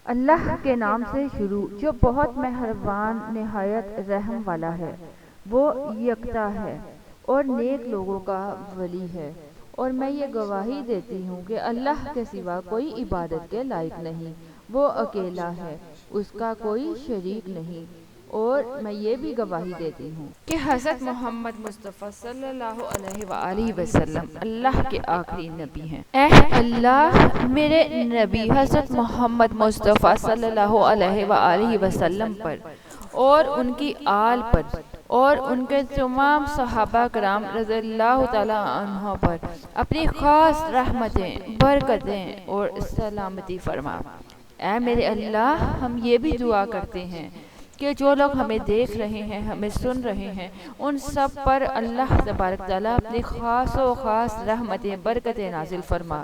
اللہ کے نام سے شروع جو بہت مہربان نہایت رحم والا ہے۔ وہ یکتا ہے اور نیک لوگوں کا ولی ہے، اور میں یہ گواہی دیتی ہوں کہ اللہ کے سوا کوئی عبادت کے لائق نہیں، وہ اکیلا ہے، اس کا کوئی شریک نہیں۔ اور میں یہ بھی گواہی دیتی ہوں کہ حضرت محمد مصطفیٰ صلی اللہ علیہ وآلہ وسلم اللہ کے آخری نبی ہیں۔ اے اللہ، میرے نبی حضرت محمد مصطفیٰ صلی اللہ علیہ وآلہ وسلم پر اور ان کی آل پر اور ان کے تمام صحابہ کرام رضی اللہ تعالی عنہ پر اپنی خاص رحمتیں، برکتیں اور سلامتی فرما۔ اے میرے اللہ، ہم یہ بھی دعا کرتے ہیں کہ جو لوگ ہمیں دیکھ رہے ہیں، ہمیں سن رہے ہیں، ان سب پر اللہ تبارک تعالیٰ اپنی خاص و خاص رحمتیں، برکتیں نازل فرما۔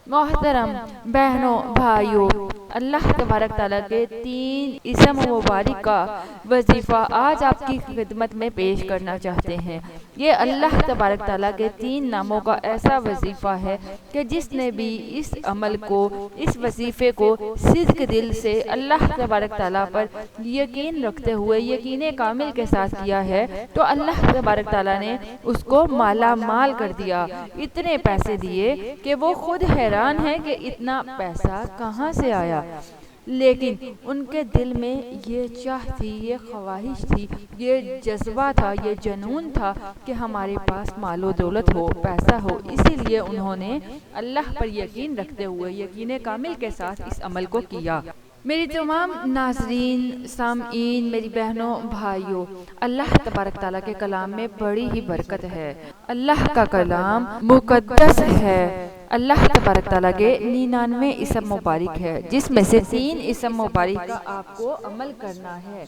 محترم بہنوں، بھائیوں، اللہ تبارک تعالیٰ کے 3 اسم مبارک کا وظیفہ آج آپ کی خدمت میں پیش کرنا چاہتے ہیں۔ یہ اللہ تبارک تعالیٰ کے 3 ناموں کا ایسا وظیفہ ہے کہ جس نے بھی اس عمل کو، اس وظیفے کو صدق دل سے اللہ تبارک تعالیٰ پر یقین رکھتے ہوئے یقین کامل کے ساتھ کیا ہے تو اللہ تبارک تعالیٰ نے اس کو مالا مال کر دیا، اتنے پیسے دیے کہ وہ خود حیران ہے کہ اتنا پیسہ کہاں سے آیا۔ لیکن ان کے دل میں یہ چاہ تھی، یہ خواہش تھی، یہ جذبہ تھا، یہ جنون تھا کہ ہمارے پاس مال و دولت ہو، پیسہ ہو۔ اسی لیے انہوں نے اللہ پر یقین رکھتے ہوئے یقین کامل کے ساتھ اس عمل کو کیا۔ میری تمام ناظرین، سامعین، میری بہنوں، بھائیوں، اللہ تبارک تعالیٰ کے کلام میں بڑی ہی برکت ہے۔ اللہ کا کلام مقدس ہے۔ اللہ تبارک تعالیٰ کے 99 اسم مبارک ہے، جس میں سے 3 اسم مبارک کا آپ کو عمل کرنا ہے۔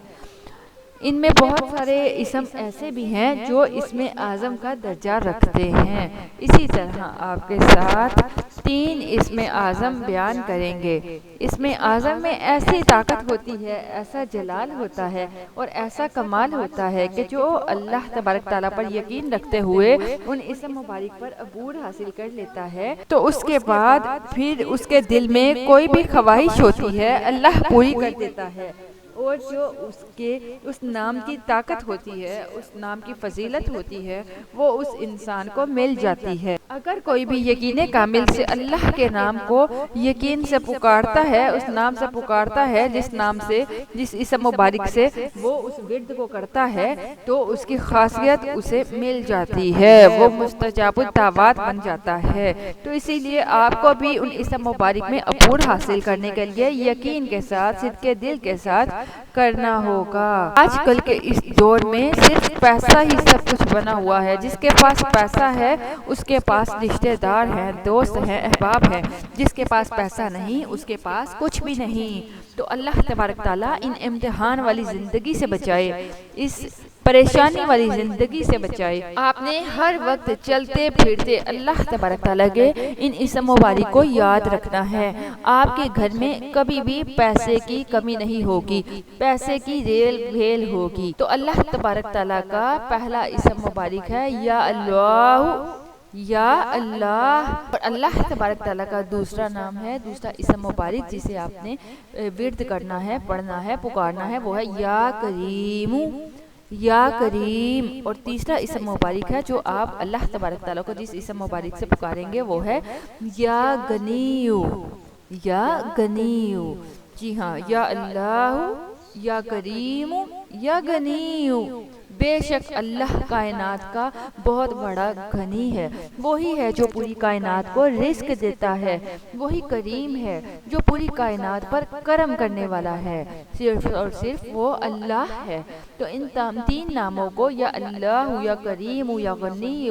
ان میں بہت سارے اسم ایسے بھی ہیں جو اسم اعظم کا درجہ رکھتے ہیں۔ اسی طرح آپ کے ساتھ 3 اسم اعظم بیان کریں گے۔ اسم اعظم میں ایسی طاقت ہوتی ہے، ایسا جلال ہوتا ہے اور ایسا کمال ہوتا ہے کہ جو اللہ تبارک تعالیٰ پر یقین رکھتے ہوئے ان اسم مبارک پر عبور حاصل کر لیتا ہے تو اس کے بعد پھر اس کے دل میں کوئی بھی خواہش ہوتی ہے، اللہ پوری کر دیتا ہے۔ اور جو اس نام کی طاقت ہوتی ہے، اس نام کی فضیلت ہوتی ہے، وہ اس انسان کو مل جاتی ہے۔ اگر کوئی بھی یقین کامل سے اللہ کے نام کو یقین سے پکارتا ہے، اس نام سے پکارتا ہے، جس نام سے، جس اسم مبارک سے وہ اس ورد کو کرتا ہے تو اس کی خاصیت اسے مل جاتی ہے، وہ مستجاب الدعوات بن جاتا ہے۔ تو اسی لیے آپ کو بھی ان اسم مبارک میں عبور حاصل کرنے کے لیے یقین کے ساتھ، صدق دل کے ساتھ کرنا ہوگا۔ آج کل کے اس دور میں صرف پیسہ ہی سب کچھ بنا ہوا ہے۔ جس کے پاس پیسہ ہے اس کے پاس رشتہ دار ہیں، دوست ہیں، احباب ہیں۔ جس کے پاس پیسہ نہیں اس کے پاس کچھ بھی نہیں۔ تو اللہ تبارک تعالیٰ ان امتحان والی زندگی سے بچائے، اس پریشانی والی زندگی سے بچائے۔ آپ نے ہر وقت چلتے پھرتے اللہ تبارک تعالیٰ کے ان اسم مبارک کو یاد رکھنا ہے۔ آپ کے گھر میں کبھی بھی پیسے کی کمی نہیں ہوگی، پیسے کی ریل بھیل ہوگی۔ تو اللہ تبارک تعالیٰ کا پہلا اسم مبارک ہے یا اللہ، یا اللہ۔ اور اللہ تبارک تعالیٰ کا دوسرا نام ہے، دوسرا اسم مبارک جسے آپ نے ورد کرنا ہے، پڑھنا ہے، پکارنا ہے، وہ ہے یا کریم، یا کریم۔ اور تیسرا اسم مبارک ہے جو آپ اللہ تبارک تعالیٰ کو جس اسم مبارک سے پکاریں گے وہ ہے یا غنیو، یا غنیو۔ جی ہاں، یا اللہ، یا کریم، یا غنیو۔ بے شک اللہ کائنات کا بہت بڑا غنی ہے، وہی ہے جو پوری کائنات کو رزق دیتا ہے، وہی کریم ہے جو پوری کائنات پر کرم کرنے والا ہے، صرف اور صرف وہ اللہ ہے۔ تو ان 3 ناموں کو یا اللہ، یا کریم، یا غنی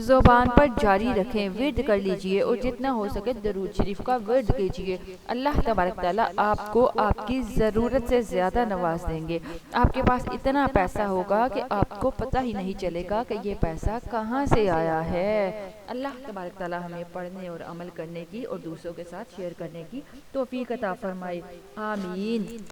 زبان پر جاری رکھیں، ورد کر لیجئے اور جتنا ہو سکے درود شریف کا ورد کیجئے۔ اللہ تبارک تعالیٰ آپ کو آپ کی ضرورت سے زیادہ نواز دیں گے۔ آپ کے پاس اتنا پیسہ ہوگا کہ آپ کو پتہ ہی نہیں چلے گا کہ یہ پیسہ کہاں سے آیا ہے۔ اللہ تبارک تعالیٰ ہمیں پڑھنے اور عمل کرنے کی اور دوسروں کے ساتھ شیئر کرنے کی توفیق عطا فرمائے۔ آمین۔